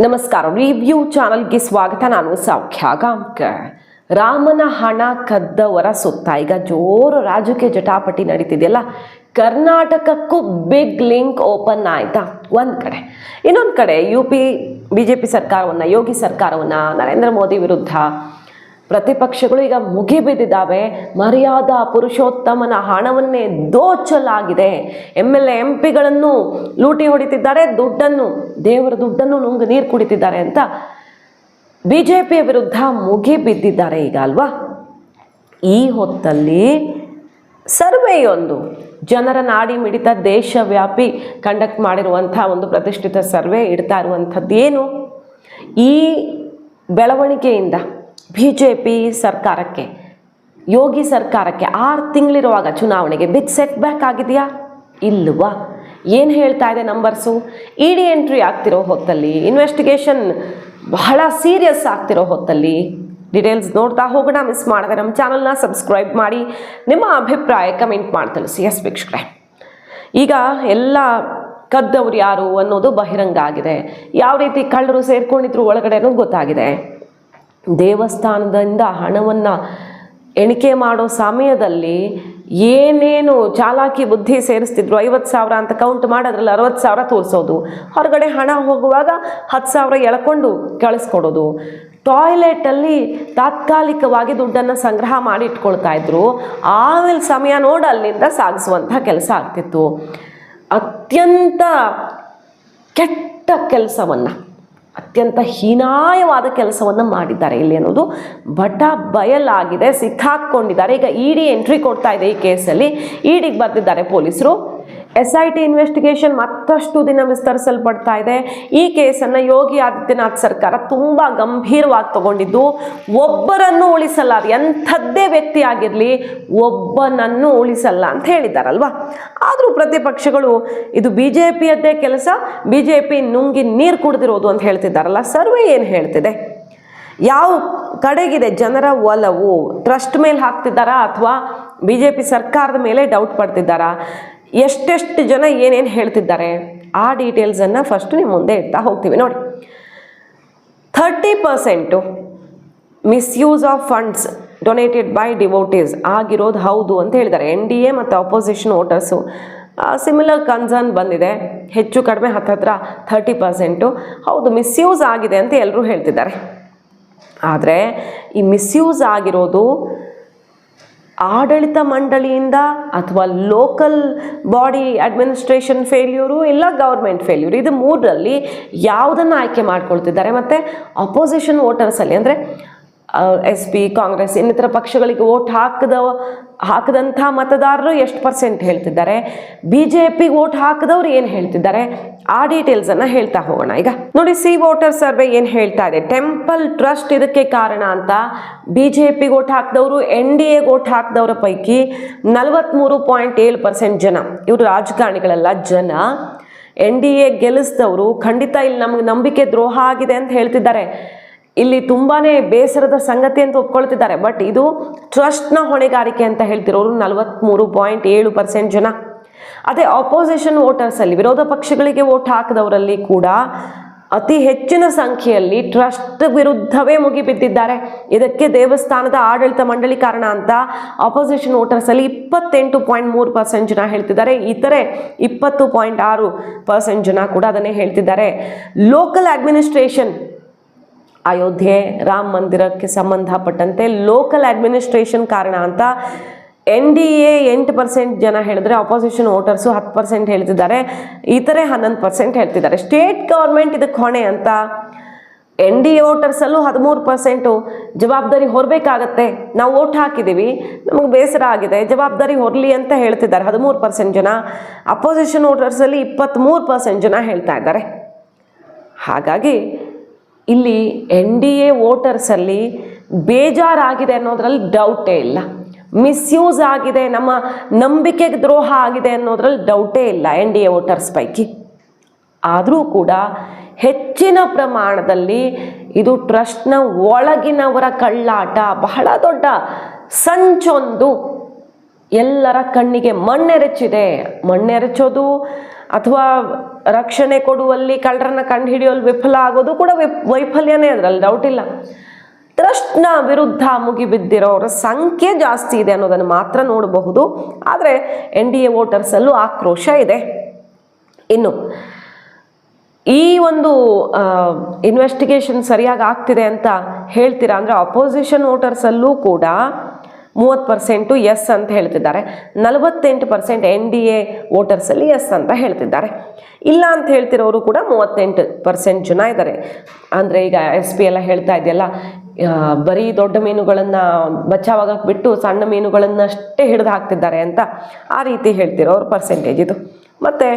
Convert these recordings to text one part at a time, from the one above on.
ನಮಸ್ಕಾರ. ರಿವ್ಯೂ ಚಾನಲ್ಗೆ ಸ್ವಾಗತ. ನಾನು ಸೌಖ್ಯ ಗಾಂವ್ಕರ್. ರಾಮನ ಹಣ ಕದ್ದವರ ಸುತ್ತ ಈಗ ಜೋರು ರಾಜಕೀಯ ಜಟಾಪಟಿ ನಡೀತಿದೆಯಲ್ಲ. ಕರ್ನಾಟಕಕ್ಕೂ ಬಿಗ್ ಲಿಂಕ್ ಓಪನ್ ಆಯ್ತಾ ಒಂದು ಕಡೆ. ಇನ್ನೊಂದು ಕಡೆ BJP ಸರ್ಕಾರವನ್ನು, ಯೋಗಿ ಸರ್ಕಾರವನ್ನು, ನರೇಂದ್ರ ಮೋದಿ ವಿರುದ್ಧ ಪ್ರತಿಪಕ್ಷಗಳು ಈಗ ಮುಗಿಬಿದ್ದಿದ್ದಾವೆ. ಮರ್ಯಾದಾ ಪುರುಷೋತ್ತಮನ ಹಣವನ್ನೇ ದೋಚಲಾಗಿದೆ, MLA MP ಗಳನ್ನು ಲೂಟಿ ಹೊಡಿತಿದ್ದಾರೆ, ದೇವರ ದುಡ್ಡನ್ನು ನುಂಗು ನೀರು ಕುಡಿತಿದ್ದಾರೆ ಅಂತ BJP ವಿರುದ್ಧ ಮುಗಿಬಿದ್ದಿದ್ದಾರೆ ಈಗ ಅಲ್ವಾ. ಈ ಹೊತ್ತಲ್ಲಿ ಸರ್ವೆಯೊಂದು, ಜನರ ನಾಡಿ ಮಿಡಿತ ದೇಶವ್ಯಾಪಿ ಕಂಡಕ್ಟ್ ಮಾಡಿರುವಂಥ ಒಂದು ಪ್ರತಿಷ್ಠಿತ ಸರ್ವೆ ಇಡ್ತಾ ಇರುವಂಥದ್ದು ಏನು, ಈ ಬೆಳವಣಿಗೆಯಿಂದ BJP ಸರ್ಕಾರಕ್ಕೆ, ಯೋಗಿ ಸರ್ಕಾರಕ್ಕೆ 6 ತಿಂಗಳಿರುವಾಗ ಚುನಾವಣೆಗೆ ಬಿಗ್ ಸೆಟ್ ಬ್ಯಾಕ್ ಆಗಿದೆಯಾ ಇಲ್ವಾ? ಏನು ಹೇಳ್ತಾ ಇದೆ ನಂಬರ್ಸು? ED ಎಂಟ್ರಿ ಆಗ್ತಿರೋ ಹೊತ್ತಲ್ಲಿ, ಇನ್ವೆಸ್ಟಿಗೇಷನ್ ಬಹಳ ಸೀರಿಯಸ್ ಆಗ್ತಿರೋ ಹೊತ್ತಲ್ಲಿ ಡೀಟೇಲ್ಸ್ ನೋಡ್ತಾ ಹೋಗೋಣ. ಮಿಸ್ ಮಾಡಿದ್ರೆ ನಮ್ಮ ಚಾನಲ್ನ ಸಬ್ಸ್ಕ್ರೈಬ್ ಮಾಡಿ, ನಿಮ್ಮ ಅಭಿಪ್ರಾಯ ಕಮೆಂಟ್ ಮಾಡಿ ತಿಳಿಸಿ. ಎಸ್ ವೀಕ್ಷಕರೇ, ಈಗ ಎಲ್ಲ ಕದ್ದವ್ರು ಯಾರು ಅನ್ನೋದು ಬಹಿರಂಗ ಆಗಿದೆ. ಯಾವ ರೀತಿ ಕಳ್ಳರು ಸೇರ್ಕೊಂಡಿದ್ರು ಒಳಗಡೆ ಅನ್ನೋದು ಗೊತ್ತಾಗಿದೆ. ದೇವಸ್ಥಾನದಿಂದ ಹಣವನ್ನು ಎಣಿಕೆ ಮಾಡೋ ಸಮಯದಲ್ಲಿ ಏನೇನು ಚಾಲಾಕಿ ಬುದ್ಧಿ ಸೇರಿಸ್ತಿದ್ರು. 50,000 ಅಂತ ಕೌಂಟ್ ಮಾಡೋದ್ರಲ್ಲಿ 60,000 ತೋರಿಸೋದು, ಹೊರಗಡೆ ಹಣ ಹೋಗುವಾಗ 10,000 ಎಳ್ಕೊಂಡು ಕಳಿಸ್ಕೊಡೋದು, ಟಾಯ್ಲೆಟಲ್ಲಿ ತಾತ್ಕಾಲಿಕವಾಗಿ ದುಡ್ಡನ್ನು ಸಂಗ್ರಹ ಮಾಡಿ ಇಟ್ಕೊಳ್ತಾ ಇದ್ರು, ಆಮೇಲೆ ಸಮಯ ನೋಡಿ ಅಲ್ಲಿಂದ ಸಾಗಿಸುವಂಥ ಕೆಲಸ ಆಗ್ತಿತ್ತು. ಅತ್ಯಂತ ಕೆಟ್ಟ ಕೆಲಸವನ್ನು, ಅತ್ಯಂತ ಹೀನಾಯವಾದ ಕೆಲಸವನ್ನು ಮಾಡಿದ್ದಾರೆ ಇಲ್ಲಿ ಅನ್ನೋದು ಬಯಲಾಗಿದೆ. ಸಿಕ್ಕಾಕೊಂಡಿದ್ದಾರೆ. ಈಗ ED ಎಂಟ್ರಿ ಕೊಡ್ತಾ ಇದೆ ಈ ಕೇಸಲ್ಲಿ. EDಗೆ ಬರೆದಿದ್ದಾರೆ ಪೊಲೀಸರು. SIT ಇನ್ವೆಸ್ಟಿಗೇಷನ್ ಮತ್ತಷ್ಟು ದಿನ ವಿಸ್ತರಿಸಲ್ಪಡ್ತಾ ಇದೆ. ಈ ಕೇಸನ್ನು ಯೋಗಿ ಆದಿತ್ಯನಾಥ್ ಸರ್ಕಾರ ತುಂಬ ಗಂಭೀರವಾಗಿ ತಗೊಂಡಿದ್ದು, ಒಬ್ಬರನ್ನು ಉಳಿಸಲ್ಲ, ಎಂಥದ್ದೇ ವ್ಯಕ್ತಿ ಆಗಿರಲಿ ಒಬ್ಬನನ್ನು ಉಳಿಸಲ್ಲ ಅಂತ ಹೇಳಿದ್ದಾರಲ್ವಾ. ಆದರೂ ಪ್ರತಿಪಕ್ಷಗಳು ಇದು BJPಯದ್ದೇ ಕೆಲಸ, BJP ನುಂಗಿ ನೀರು ಕುಡಿದಿರೋದು ಅಂತ ಹೇಳ್ತಿದ್ದಾರಲ್ಲ. ಸರ್ವೆ ಏನು ಹೇಳ್ತಿದೆ? ಯಾವ ಕಡೆಗಿದೆ ಜನರ ಒಲವು? ಟ್ರಸ್ಟ್ ಮೇಲೆ ಹಾಕ್ತಿದ್ದಾರಾ ಅಥವಾ BJP ಸರ್ಕಾರದ ಮೇಲೆ ಡೌಟ್ ಪಡ್ತಿದ್ದಾರಾ? ಎಷ್ಟೆಷ್ಟು ಜನ ಏನೇನು ಹೇಳ್ತಿದ್ದಾರೆ ಆ ಡೀಟೇಲ್ಸನ್ನು ಫಸ್ಟ್ ನಿಮ್ಮ ಮುಂದೆ ಇಡ್ತಾ ಹೋಗ್ತೀವಿ. ನೋಡಿ, 30% misuse of funds donated by devotees ಆಗಿರೋದು ಹೌದು ಅಂತ ಹೇಳಿದ್ದಾರೆ. NDA ಮತ್ತು ಅಪೋಸಿಷನ್ ವೋಟರ್ಸು ಸಿಮಿಲರ್ ಕನ್ಸರ್ನ್ ಬಂದಿದೆ. ಹೆಚ್ಚು ಕಡಿಮೆ ಹತ್ತಿರ 30% ಹೌದು ಮಿಸ್ಯೂಸ್ ಆಗಿದೆ ಅಂತ ಎಲ್ಲರೂ ಹೇಳ್ತಿದ್ದಾರೆ. ಆದರೆ ಈ ಮಿಸ್ಯೂಸ್ ಆಗಿರೋದು ಆಡಳಿತ ಮಂಡಳಿಯಿಂದ ಅಥವಾ ಲೋಕಲ್ ಬಾಡಿ ಅಡ್ಮಿನಿಸ್ಟ್ರೇಷನ್ ಫೇಲ್ಯೂರು ಇಲ್ಲ ಗೌರ್ಮೆಂಟ್ ಫೇಲ್ಯೂರು, ಇದು ಮೂರರಲ್ಲಿ ಯಾವುದನ್ನು ಆಯ್ಕೆ ಮಾಡ್ಕೊಳ್ತಿದ್ದಾರೆ. ಮತ್ತು ಅಪೋಸಿಷನ್ ವೋಟರ್ಸಲ್ಲಿ ಅಂದರೆ SP, ಕಾಂಗ್ರೆಸ್ ಇನ್ನಿತರ ಪಕ್ಷಗಳಿಗೆ ವೋಟ್ ಹಾಕದಂಥ ಮತದಾರರು ಎಷ್ಟು % ಹೇಳ್ತಿದ್ದಾರೆ, BJP ವೋಟ್ ಹಾಕಿದವ್ರು ಏನು ಹೇಳ್ತಿದ್ದಾರೆ, ಆ ಡೀಟೇಲ್ಸನ್ನು ಹೇಳ್ತಾ ಹೋಗೋಣ. ಈಗ ನೋಡಿ, ವೋಟರ್ ಸರ್ವೆ ಏನು ಹೇಳ್ತಾ ಇದೆ, ಟೆಂಪಲ್ ಟ್ರಸ್ಟ್ ಇದಕ್ಕೆ ಕಾರಣ ಅಂತ. BJP ವೋಟ್ ಹಾಕಿದವರು, NDA ವೋಟ್ ಹಾಕಿದವರ ಪೈಕಿ 43.7% ಜನ, ಇವರು ರಾಜಕಾರಣಿಗಳೆಲ್ಲ ಜನ, NDA ಗೆಲ್ಲಿಸಿದವರು ಖಂಡಿತ ಇಲ್ಲಿ ನಮಗೆ ನಂಬಿಕೆ ದ್ರೋಹ ಆಗಿದೆ ಅಂತ ಹೇಳ್ತಿದ್ದಾರೆ. ಇಲ್ಲಿ ತುಂಬಾ ಬೇಸರದ ಸಂಗತಿ ಅಂತ ಒಪ್ಕೊಳ್ತಿದ್ದಾರೆ. ಬಟ್ ಇದು ಟ್ರಸ್ಟ್ನ ಹೊಣೆಗಾರಿಕೆ ಅಂತ ಹೇಳ್ತಿರೋರು 43.7% ಜನ. ಅದೇ ಅಪೋಸಿಷನ್ ವೋಟರ್ಸಲ್ಲಿ, ವಿರೋಧ ಪಕ್ಷಗಳಿಗೆ ವೋಟ್ ಹಾಕಿದವರಲ್ಲಿ ಕೂಡ ಅತಿ ಹೆಚ್ಚಿನ ಸಂಖ್ಯೆಯಲ್ಲಿ ಟ್ರಸ್ಟ್ ವಿರುದ್ಧವೇ ಮುಗಿಬಿದ್ದಿದ್ದಾರೆ. ಇದಕ್ಕೆ ದೇವಸ್ಥಾನದ ಆಡಳಿತ ಮಂಡಳಿ ಕಾರಣ ಅಂತ ಅಪೋಸಿಷನ್ ವೋಟರ್ಸಲ್ಲಿ 28.3% ಜನ ಹೇಳ್ತಿದ್ದಾರೆ. ಇತರೆ 20.6% ಜನ ಕೂಡ ಅದನ್ನೇ ಹೇಳ್ತಿದ್ದಾರೆ. ಲೋಕಲ್ ಅಡ್ಮಿನಿಸ್ಟ್ರೇಷನ್, ಅಯೋಧ್ಯೆ, ರಾಮ ಮಂದಿರಕ್ಕೆ ಸಂಬಂಧಪಟ್ಟಂತೆ ಲೋಕಲ್ ಅಡ್ಮಿನಿಸ್ಟ್ರೇಷನ್ ಕಾರಣ ಅಂತ NDA 8% ಜನ ಹೇಳಿದ್ರೆ, ಅಪೋಸಿಷನ್ ವೋಟರ್ಸು 10% ಹೇಳ್ತಿದ್ದಾರೆ, ಇತರೆ 11% ಹೇಳ್ತಿದ್ದಾರೆ. ಸ್ಟೇಟ್ ಗೌರ್ಮೆಂಟ್ ಇದಕ್ಕೆ ಹೊಣೆ ಅಂತ NDA ವೋಟರ್ಸಲ್ಲೂ 13% ಜವಾಬ್ದಾರಿ ಹೊರಬೇಕಾಗತ್ತೆ, ನಾವು ವೋಟ್ ಹಾಕಿದ್ದೀವಿ, ನಮಗೆ ಬೇಸರ ಆಗಿದೆ, ಜವಾಬ್ದಾರಿ ಹೊರಲಿ ಅಂತ ಹೇಳ್ತಿದ್ದಾರೆ 13% ಜನ. ಅಪೋಸಿಷನ್ ವೋಟರ್ಸಲ್ಲಿ 23% ಜನ ಹೇಳ್ತಾ ಇದ್ದಾರೆ. ಹಾಗಾಗಿ ಇಲ್ಲಿ NDA ವೋಟರ್ಸಲ್ಲಿ ಬೇಜಾರಾಗಿದೆ ಅನ್ನೋದ್ರಲ್ಲಿ ಡೌಟೇ ಇಲ್ಲ. ಮಿಸ್ಯೂಸ್ ಆಗಿದೆ, ನಮ್ಮ ನಂಬಿಕೆಗೆ ದ್ರೋಹ ಆಗಿದೆ ಅನ್ನೋದ್ರಲ್ಲಿ ಡೌಟೇ ಇಲ್ಲ NDA ವೋಟರ್ಸ್ ಪೈಕಿ. ಆದರೂ ಕೂಡ ಹೆಚ್ಚಿನ ಪ್ರಮಾಣದಲ್ಲಿ ಇದು ಟ್ರಸ್ಟ್ನ ಒಳಗಿನವರ ಕಳ್ಳಾಟ, ಬಹಳ ದೊಡ್ಡ ಸಂಚೊಂದು ಎಲ್ಲರ ಕಣ್ಣಿಗೆ ಮಣ್ಣೆರಚಿದೆ. ಮಣ್ಣೆರಚೋದು ಅಥವಾ ರಕ್ಷಣೆ ಕೊಡುವಲ್ಲಿ ಕಳ್ಳರನ್ನ ಕಂಡುಹಿಡಿಯುವಲ್ಲಿ ವಿಫಲ ಆಗೋದು ಕೂಡ ವೈಫಲ್ಯನೇ, ಅದರಲ್ಲಿ ಡೌಟ್ ಇಲ್ಲ. ಟ್ರಸ್ಟ್ನ ವಿರುದ್ಧ ಮುಗಿಬಿದ್ದಿರೋರ ಸಂಖ್ಯೆ ಜಾಸ್ತಿ ಇದೆ ಅನ್ನೋದನ್ನು ಮಾತ್ರ ನೋಡಬಹುದು. ಆದರೆ NDA ವೋಟರ್ಸಲ್ಲೂ ಆಕ್ರೋಶ ಇದೆ. ಇನ್ನು ಈ ಒಂದು ಇನ್ವೆಸ್ಟಿಗೇಷನ್ ಸರಿಯಾಗಿ ಆಗ್ತಿದೆ ಅಂತ ಹೇಳ್ತೀರಾ ಅಂದರೆ, ಅಪೋಸಿಷನ್ ವೋಟರ್ಸಲ್ಲೂ ಕೂಡ 30% ಎಸ್ ಅಂತ ಹೇಳ್ತಿದ್ದಾರೆ, 48% NDA ವೋಟರ್ಸಲ್ಲಿ ಎಸ್ ಅಂತ ಹೇಳ್ತಿದ್ದಾರೆ. ಇಲ್ಲ ಅಂತ ಹೇಳ್ತಿರೋರು ಕೂಡ 38% ಜನ ಇದ್ದಾರೆ. ಅಂದರೆ ಈಗ SP ಎಲ್ಲ ಹೇಳ್ತಾ ಇದೆಯಲ್ಲ, ಬರೀ ದೊಡ್ಡ ಮೀನುಗಳನ್ನು ಬಚಾವಾಗಕ್ಕೆ ಬಿಟ್ಟು ಸಣ್ಣ ಮೀನುಗಳನ್ನಷ್ಟೇ ಹಿಡಿದು ಹಾಕ್ತಿದ್ದಾರೆ ಅಂತ, ಆ ರೀತಿ ಹೇಳ್ತಿರೋರು ಪರ್ಸೆಂಟೇಜ್ ಇದು. ಮತ್ತು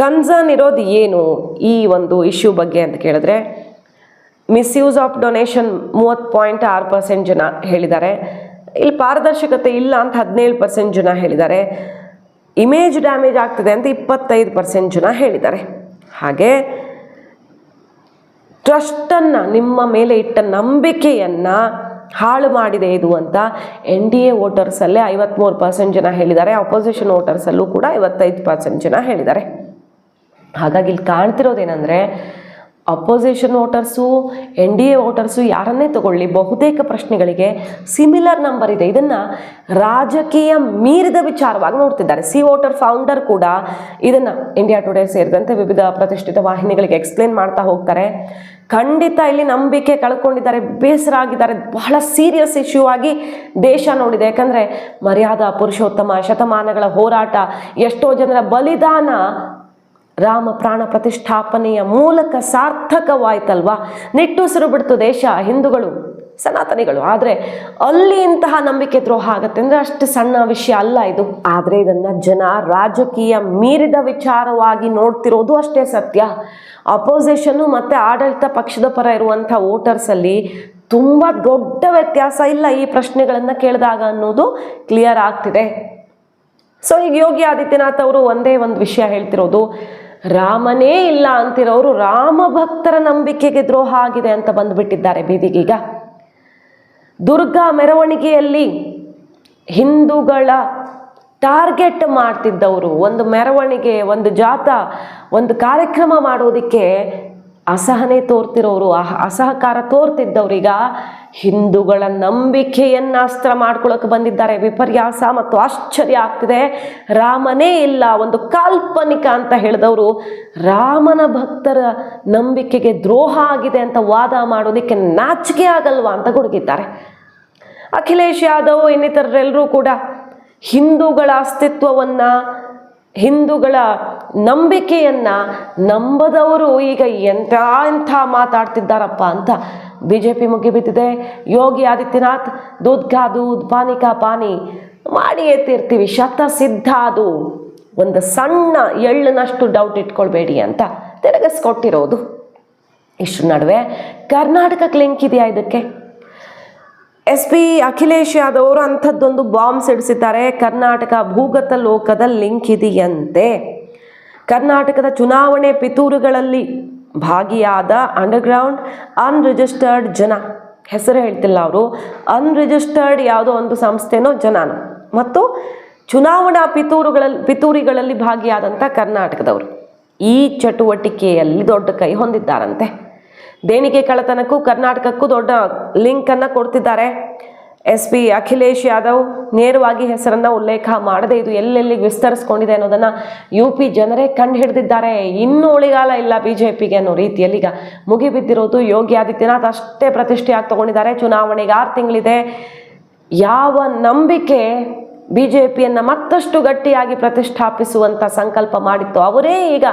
ಕನ್ಸರ್ನ್ ಇರೋದು ಏನು ಈ ಒಂದು ಇಶ್ಯೂ ಬಗ್ಗೆ ಅಂತ ಕೇಳಿದ್ರೆ, ಮಿಸ್ಯೂಸ್ ಆಫ್ ಡೊನೇಷನ್ 30.6% ಜನ ಹೇಳಿದ್ದಾರೆ. ಇಲ್ಲಿ ಪಾರದರ್ಶಕತೆ ಇಲ್ಲ ಅಂತ 17% ಜನ ಹೇಳಿದ್ದಾರೆ. ಇಮೇಜ್ ಡ್ಯಾಮೇಜ್ ಆಗ್ತದೆ ಅಂತ 25% ಜನ ಹೇಳಿದ್ದಾರೆ. ಹಾಗೆ ಟ್ರಸ್ಟನ್ನು, ನಿಮ್ಮ ಮೇಲೆ ಇಟ್ಟ ನಂಬಿಕೆಯನ್ನು ಹಾಳು ಮಾಡಿದೆ ಇದು ಅಂತ NDA ವೋಟರ್ಸಲ್ಲೇ 53% ಜನ ಹೇಳಿದ್ದಾರೆ. ಅಪೋಸಿಷನ್ ವೋಟರ್ಸಲ್ಲೂ ಕೂಡ 55% ಜನ ಹೇಳಿದ್ದಾರೆ. ಹಾಗಾಗಿ ಇಲ್ಲಿ ಕಾಣ್ತಿರೋದೇನೆಂದರೆ, ಅಪೋಸಿಷನ್ ವೋಟರ್ಸು NDA ವೋಟರ್ಸು ಯಾರನ್ನೇ ತಗೊಳ್ಳಿ, ಬಹುತೇಕ ಪ್ರಶ್ನೆಗಳಿಗೆ ಸಿಮಿಲರ್ ನಂಬರ್ ಇದೆ. ಇದನ್ನು ರಾಜಕೀಯ ಮೀರಿದ ವಿಚಾರವಾಗಿ ನೋಡ್ತಿದ್ದಾರೆ. ವೋಟರ್ ಫೌಂಡರ್ ಕೂಡ ಇದನ್ನು ಇಂಡಿಯಾ ಟುಡೇ ಸೇರಿದಂತೆ ವಿವಿಧ ಪ್ರತಿಷ್ಠಿತ ವಾಹಿನಿಗಳಿಗೆ ಎಕ್ಸ್ಪ್ಲೇನ್ ಮಾಡ್ತಾ ಹೋಗ್ತಾರೆ. ಖಂಡಿತ ಇಲ್ಲಿ ನಂಬಿಕೆ ಕಳ್ಕೊಂಡಿದ್ದಾರೆ, ಬೇಸರ ಆಗಿದ್ದಾರೆ. ಬಹಳ ಸೀರಿಯಸ್ ಇಶ್ಯೂ ಆಗಿ ದೇಶ ನೋಡಿದೆ. ಯಾಕಂದರೆ ಮರ್ಯಾದಾ ಪುರುಷೋತ್ತಮ ಶತಮಾನಗಳ ಹೋರಾಟ, ಎಷ್ಟೋ ಜನರ ಬಲಿದಾನ ರಾಮ ಪ್ರಾಣ ಪ್ರತಿಷ್ಠಾಪನೆಯ ಮೂಲಕ ಸಾರ್ಥಕವಾಯ್ತಲ್ವಾ. ನಿಟ್ಟುಸಿರು ಬಿಡ್ತು ದೇಶ, ಹಿಂದೂಗಳು ಸನಾತನಿಗಳು. ಆದರೆ ಅಲ್ಲಿ ಇಂತಹ ನಂಬಿಕೆ ದ್ರೋಹ ಆಗುತ್ತೆ ಅಂದರೆ ಅಷ್ಟು ಸಣ್ಣ ವಿಷಯ ಅಲ್ಲ ಇದು. ಆದರೆ ಇದನ್ನು ಜನ ರಾಜಕೀಯ ಮೀರಿದ ವಿಚಾರವಾಗಿ ನೋಡ್ತಿರೋದು ಅಷ್ಟೇ ಸತ್ಯ. ಅಪೋಸಿಷನ್ನು ಮತ್ತು ಆಡಳಿತ ಪಕ್ಷದ ಪರ ಇರುವಂಥ ವೋಟರ್ಸಲ್ಲಿ ತುಂಬ ದೊಡ್ಡ ವ್ಯತ್ಯಾಸ ಇಲ್ಲ ಈ ಪ್ರಶ್ನೆಗಳನ್ನು ಕೇಳಿದಾಗ ಅನ್ನೋದು ಕ್ಲಿಯರ್ ಆಗ್ತಿದೆ. ಸೊ ಈಗ ಯೋಗಿ ಆದಿತ್ಯನಾಥ್ ಅವರು ಒಂದೇ ಒಂದು ವಿಷಯ ಹೇಳ್ತಿರೋದು, ರಾಮನೇ ಇಲ್ಲ ಅಂತಿರೋರು ರಾಮ ಭಕ್ತರ ನಂಬಿಕೆಗೆ ದ್ರೋಹ ಆಗಿದೆ ಅಂತ ಬಂದುಬಿಟ್ಟಿದ್ದಾರೆ ಬೀದಿಗೀಗ. ದುರ್ಗಾ ಮೆರವಣಿಗೆಯಲ್ಲಿ ಹಿಂದೂಗಳ ಟಾರ್ಗೆಟ್ ಮಾಡ್ತಿದ್ದವರು, ಒಂದು ಮೆರವಣಿಗೆ, ಒಂದು ಜಾಥಾ, ಒಂದು ಕಾರ್ಯಕ್ರಮ ಮಾಡೋದಕ್ಕೆ ಅಸಹನೆ ತೋರ್ತಿರೋರು, ಅಸಹಕಾರ ತೋರ್ತಿದ್ದವ್ರೀಗ ಹಿಂದೂಗಳ ನಂಬಿಕೆಯನ್ನು ಅಸ್ತ್ರ ಮಾಡ್ಕೊಳ್ಳೋಕೆ ಬಂದಿದ್ದಾರೆ. ವಿಪರ್ಯಾಸ ಮತ್ತು ಆಶ್ಚರ್ಯ ಆಗ್ತಿದೆ. ರಾಮನೇ ಇಲ್ಲ, ಒಂದು ಕಾಲ್ಪನಿಕ ಅಂತ ಹೇಳಿದವರು ರಾಮನ ಭಕ್ತರ ನಂಬಿಕೆಗೆ ದ್ರೋಹ ಆಗಿದೆ ಅಂತ ವಾದ ಮಾಡೋದಕ್ಕೆ ನಾಚಿಕೆ ಆಗಲ್ವಾ ಅಂತ ಗುಡುಗಿದ್ದಾರೆ. ಅಖಿಲೇಶ್ ಯಾದವ್ ಇನ್ನಿತರರೆಲ್ಲರೂ ಕೂಡ ಹಿಂದೂಗಳ ಅಸ್ತಿತ್ವವನ್ನು, ಹಿಂದೂಗಳ ನಂಬಿಕೆಯನ್ನು ನಂಬದವರು ಈಗ ಎಂಥ ಮಾತಾಡ್ತಿದ್ದಾರಪ್ಪ ಅಂತ BJP ಮುಗಿಬಿದ್ದಿದೆ. ಯೋಗಿ ಆದಿತ್ಯನಾಥ್ ದೂದ್ ಕಾ ದೂದ್ ಪಾನಿ ಕಾ ಪಾನಿ ಮಾಡಿ ಎತ್ತಿರ್ತೀವಿ, ಶತಸಿದ್ಧ, ಅದು ಒಂದು ಸಣ್ಣ ಎಳ್ಳಿನಷ್ಟು ಡೌಟ್ ಇಟ್ಕೊಳ್ಬೇಡಿ ಅಂತ ತಿರುಗಿಸ್ಕೊಟ್ಟಿರೋದು. ಇಷ್ಟು ನಡುವೆ ಕರ್ನಾಟಕಕ್ಕೆ ಲಿಂಕ್ ಇದೆಯಾ ಇದಕ್ಕೆ? SP ಅಖಿಲೇಶ್ ಯಾದವ್ ಅವರು ಅಂಥದ್ದೊಂದು ಬಾಂಬ್ ಸಿಡಿಸಿದ್ದಾರೆ. ಕರ್ನಾಟಕ ಭೂಗತ ಲೋಕದ ಲಿಂಕ್ ಇದೆಯಂತೆ. ಕರ್ನಾಟಕದ ಚುನಾವಣೆ ಪಿತೂರುಗಳಲ್ಲಿ ಭಾಗಿಯಾದ ಅಂಡರ್ಗ್ರೌಂಡ್ ಅನ್ರಿಜಿಸ್ಟರ್ಡ್ ಜನ, ಹೆಸರು ಹೇಳ್ತಿಲ್ಲ ಅವರು, ಅನ್ರಿಜಿಸ್ಟರ್ಡ್ ಯಾವುದೋ ಒಂದು ಸಂಸ್ಥೆನೋ ಜನನೋ, ಮತ್ತು ಚುನಾವಣಾ ಪಿತೂರಿಗಳಲ್ಲಿ ಭಾಗಿಯಾದಂಥ ಕರ್ನಾಟಕದವರು ಈ ಚಟುವಟಿಕೆಯಲ್ಲಿ ದೊಡ್ಡ ಕೈ ಹೊಂದಿದ್ದಾರಂತೆ. ದೇಣಿಗೆ ಕಳ್ಳತನಕ್ಕೂ ಕರ್ನಾಟಕಕ್ಕೂ ದೊಡ್ಡ ಲಿಂಕನ್ನು ಕೊಡ್ತಿದ್ದಾರೆ. SP ಅಖಿಲೇಶ್ ಯಾದವ್ ನೇರವಾಗಿ ಹೆಸರನ್ನು ಉಲ್ಲೇಖ ಮಾಡದೆ ಇದು ಎಲ್ಲೆಲ್ಲಿಗೆ ವಿಸ್ತರಿಸ್ಕೊಂಡಿದೆ ಅನ್ನೋದನ್ನು UP ಜನರೇ ಕಂಡು ಹಿಡಿದಿದ್ದಾರೆ. ಇನ್ನೂ ಉಳಿಗಾಲ ಇಲ್ಲ BJPಗೆ ಅನ್ನೋ ರೀತಿಯಲ್ಲಿ ಈಗ ಮುಗಿಬಿದ್ದಿರೋದು. ಯೋಗಿ ಆದಿತ್ಯನಾಥ್ ಅಷ್ಟೇ ಪ್ರತಿಷ್ಠೆಯಾಗಿ ತಗೊಂಡಿದ್ದಾರೆ. ಚುನಾವಣೆಗೆ 6 ತಿಂಗಳಿದೆ. ಯಾವ ನಂಬಿಕೆ BJPಯನ್ನು ಮತ್ತಷ್ಟು ಗಟ್ಟಿಯಾಗಿ ಪ್ರತಿಷ್ಠಾಪಿಸುವಂಥ ಸಂಕಲ್ಪ ಮಾಡಿತ್ತು, ಅವರೇ ಈಗ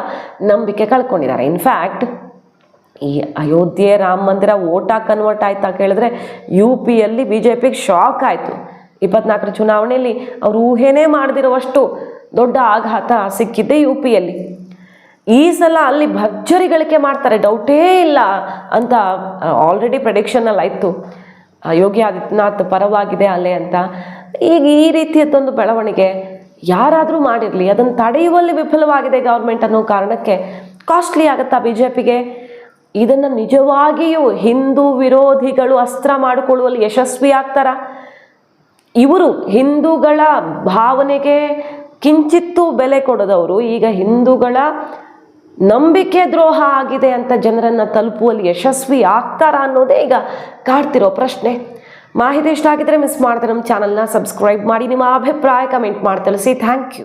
ನಂಬಿಕೆ ಕಳ್ಕೊಂಡಿದ್ದಾರೆ. ಇನ್ಫ್ಯಾಕ್ಟ್ ಈ ಅಯೋಧ್ಯೆ ರಾಮ ಮಂದಿರ ಓಟಾಗಿ ಕನ್ವರ್ಟ್ ಆಯ್ತಾ ಕೇಳಿದ್ರೆ UPಯಲ್ಲಿ BJPಗೆ ಶಾಕ್ ಆಯಿತು. 24ರ ಚುನಾವಣೆಯಲ್ಲಿ ಅವರು ಊಹೆನೇ ಮಾಡದಿರುವಷ್ಟು ದೊಡ್ಡ ಆಘಾತ ಸಿಕ್ಕಿದ್ದೆ UPಯಲ್ಲಿ. ಈ ಸಲ ಅಲ್ಲಿ ಭರ್ಜರಿ ಗಳಿಕೆ ಮಾಡ್ತಾರೆ, ಡೌಟೇ ಇಲ್ಲ ಅಂತ ಆಲ್ರೆಡಿ ಪ್ರೆಡಿಕ್ಷನಲ್ಲಿ ಆಯಿತು. ಯೋಗಿ ಆದಿತ್ಯನಾಥ್ ಪರವಾಗಿದೆ ಅಲ್ಲೇ ಅಂತ. ಈಗ ಈ ರೀತಿಯದ್ದೊಂದು ಬೆಳವಣಿಗೆ ಯಾರಾದರೂ ಮಾಡಿರಲಿ, ಅದನ್ನು ತಡೆಯುವಲ್ಲಿ ವಿಫಲವಾಗಿದೆ ಗೌರ್ಮೆಂಟ್ ಅನ್ನೋ ಕಾರಣಕ್ಕೆ ಕಾಸ್ಟ್ಲಿ ಆಗುತ್ತಾ BJPಗೆ? ಇದನ್ನು ನಿಜವಾಗಿಯೂ ಹಿಂದೂ ವಿರೋಧಿಗಳು ಅಸ್ತ್ರ ಮಾಡಿಕೊಳ್ಳುವಲ್ಲಿ ಯಶಸ್ವಿ ಆಗ್ತಾರ? ಇವರು ಹಿಂದೂಗಳ ಭಾವನೆಗೆ ಕಿಂಚಿತ್ತೂ ಬೆಲೆ ಕೊಡದವರು ಈಗ ಹಿಂದೂಗಳ ನಂಬಿಕೆ ದ್ರೋಹ ಆಗಿದೆ ಅಂತ ಜನರನ್ನು ತಲುಪುವಲ್ಲಿ ಯಶಸ್ವಿ ಆಗ್ತಾರಾ ಅನ್ನೋದೇ ಈಗ ಕಾಡ್ತಿರೋ ಪ್ರಶ್ನೆ. ಮಾಹಿತಿ ಇಷ್ಟ ಆಗಿದ್ರೆ ಮಿಸ್ ಮಾಡದೆ ನಮ್ಮ ಚಾನಲ್ನ ಸಬ್ಸ್ಕ್ರೈಬ್ ಮಾಡಿ, ನಿಮ್ಮ ಅಭಿಪ್ರಾಯ ಕಮೆಂಟ್ ಮಾಡಿ ತಿಳಿಸಿ. Thank you.